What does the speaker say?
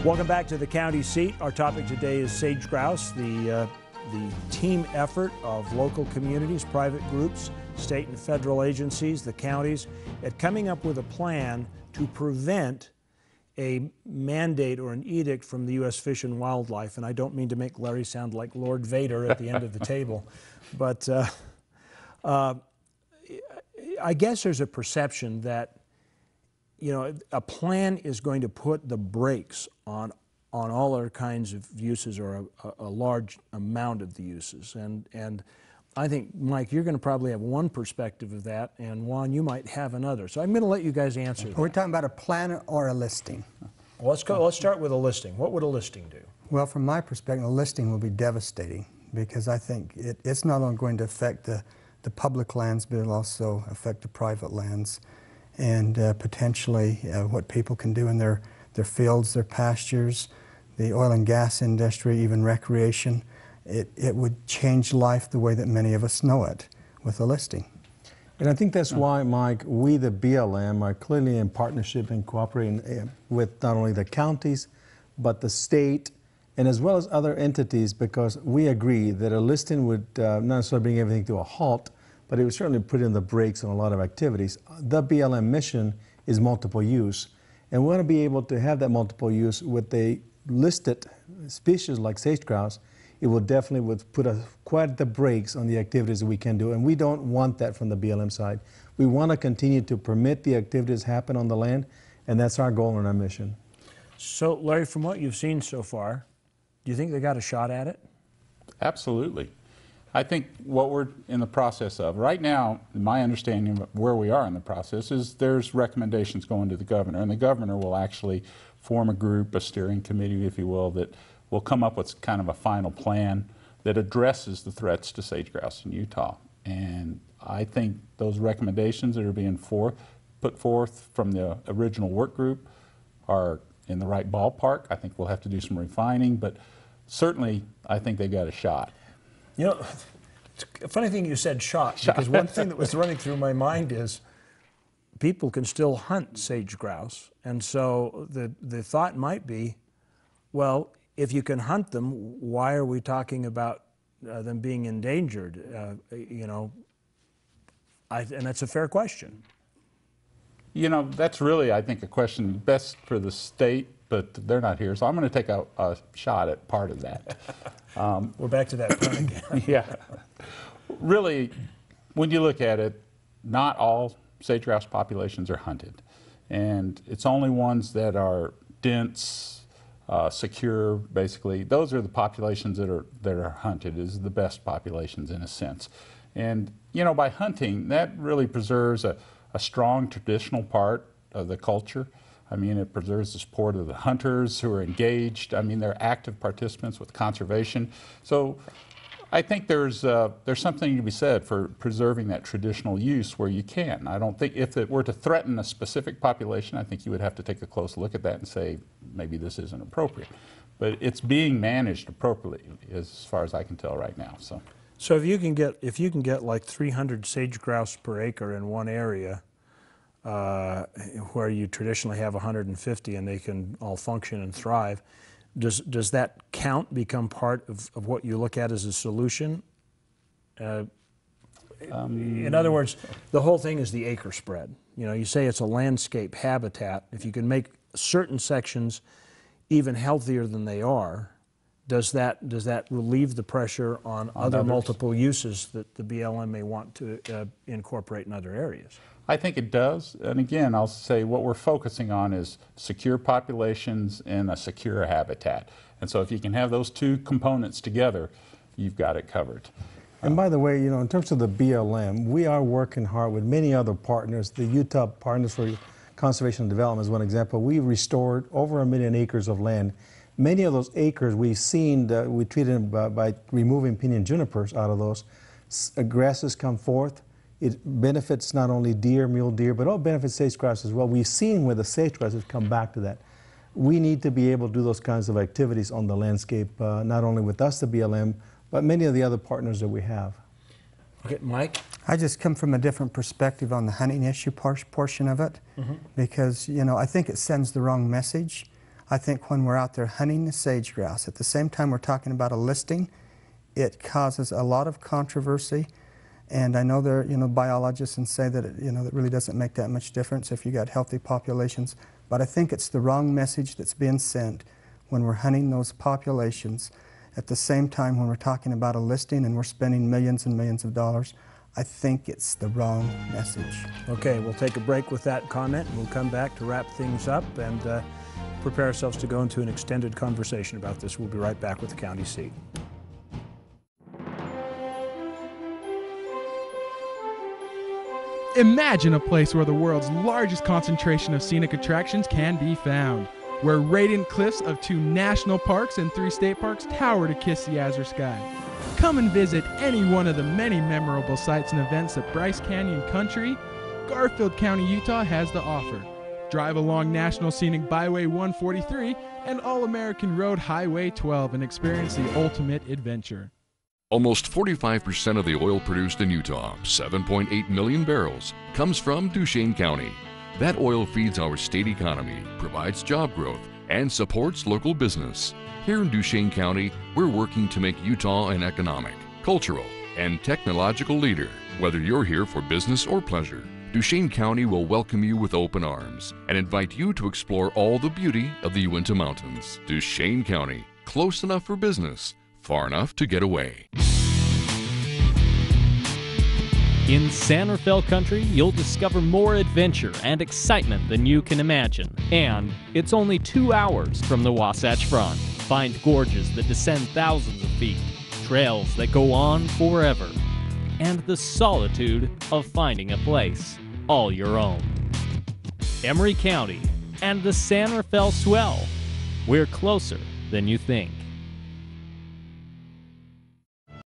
Welcome back to the county seat. Our topic today is sage grouse, the team effort of local communities, private groups, state and federal agencies, the counties, at coming up with a plan to prevent a mandate or an edict from the U.S. Fish and Wildlife. And I don't mean to make Larry sound like Lord Vader at the end of the table, but I guess there's a perception that, you know, a plan is going to put the brakes on all other kinds of uses, or a large amount of the uses. And I think, Mike, you're going to probably have one perspective of that, and Juan, you might have another. So I'm going to let you guys answer that. Are we talking about a plan or a listing? Well, let's start with a listing. What would a listing do? Well, from my perspective, a listing will be devastating, because I think it's not only going to affect the public lands, but it'll also affect the private lands, and potentially what people can do in their fields, their pastures, the oil and gas industry, even recreation. It would change life the way that many of us know it with a listing. And I think that's why, Mike, we, the BLM, are clearly in partnership and cooperating with not only the counties, but the state, and as well as other entities, because we agree that a listing would not necessarily bring everything to a halt, but it would certainly put in the brakes on a lot of activities. The BLM mission is multiple use, and we want to be able to have that multiple use with a listed species like sage grouse. It will definitely put quite the brakes on the activities that we can do, and we don't want that from the BLM side. We want to continue to permit the activities happen on the land, and that's our goal and our mission. So, Larry, from what you've seen so far, do you think they got a shot at it? Absolutely. I think what we're in the process of right now, my understanding of where we are in the process is there's recommendations going to the governor, and the governor will actually form a group, a steering committee, if you will, that will come up with kind of a final plan that addresses the threats to sage grouse in Utah. And I think those recommendations that are being put forth from the original work group are in the right ballpark. I think we'll have to do some refining, but certainly I think they've got a shot. You know, it's a funny thing you said shot, because one thing that was running through my mind is people can still hunt sage grouse. And so the thought might be, well, if you can hunt them, why are we talking about them being endangered? You know, and that's a fair question. You know, that's really, I think, a question best for the state, but they're not here, so I'm going to take a shot at part of that. We're back to that point again. Yeah. Really, when you look at it, not all sage grouse populations are hunted, and it's only ones that are dense, secure, basically. Those are the populations that are hunted, is the best populations in a sense. And, you know, by hunting, that really preserves a strong traditional part of the culture. I mean, it preserves the support of the hunters who are engaged. I mean, they're active participants with conservation. So I think there's something to be said for preserving that traditional use where you can. I don't think if it were to threaten a specific population, I think you would have to take a close look at that and say, maybe this isn't appropriate. But it's being managed appropriately as far as I can tell right now. So if you can get like 300 sage grouse per acre in one area, where you traditionally have 150 and they can all function and thrive, does that count become part of what you look at as a solution? In other words, the whole thing is the acre spread. You know, you say it's a landscape habitat. If you can make certain sections even healthier than they are, does that relieve the pressure on other others? Multiple uses that the BLM may want to incorporate in other areas? I think it does. And again, I'll say what we're focusing on is secure populations and a secure habitat. And so if you can have those two components together, you've got it covered. And by the way, you know, in terms of the BLM, we are working hard with many other partners. The Utah Partners for Conservation and Development is one example. We restored over 1 million acres of land. Many of those acres we've seen, we treated them by removing pinyon junipers out of those. Grasses come forth. It benefits not only deer, mule deer, but it benefits sage grouse as well. We've seen where the sage grouse has come back to that. We need to be able to do those kinds of activities on the landscape, not only with us, the BLM, but many of the other partners that we have. Okay, Mike? I just come from a different perspective on the hunting issue portion of it, because, you know, I think it sends the wrong message. I think when we're out there hunting the sage grouse, at the same time we're talking about a listing, it causes a lot of controversy. And I know there are, biologists and say that it really doesn't make that much difference if you got healthy populations. But I think it's the wrong message that's being sent when we're hunting those populations. At the same time, when we're talking about a listing and we're spending millions and millions of dollars, I think it's the wrong message. Okay, we'll take a break with that comment, and we'll come back to wrap things up and prepare ourselves to go into an extended conversation about this. We'll be right back with the county seat. Imagine a place where the world's largest concentration of scenic attractions can be found, where radiant cliffs of 2 national parks and 3 state parks tower to kiss the azure sky. Come and visit any one of the many memorable sites and events that Bryce Canyon Country, Garfield County, Utah has to offer. Drive along National Scenic Byway 143 and All-American Road Highway 12 and experience the ultimate adventure. Almost 45% of the oil produced in Utah, 7.8 million barrels, comes from Duchesne County. That oil feeds our state economy, provides job growth, and supports local business. Here in Duchesne County, we're working to make Utah an economic, cultural, and technological leader. Whether you're here for business or pleasure, Duchesne County will welcome you with open arms and invite you to explore all the beauty of the Uinta Mountains. Duchesne County, close enough for business, far enough to get away. In San Rafael Country, you'll discover more adventure and excitement than you can imagine. And it's only 2 hours from the Wasatch Front. Find gorges that descend thousands of feet, trails that go on forever, and the solitude of finding a place all your own. Emery County and the San Rafael Swell. We're closer than you think.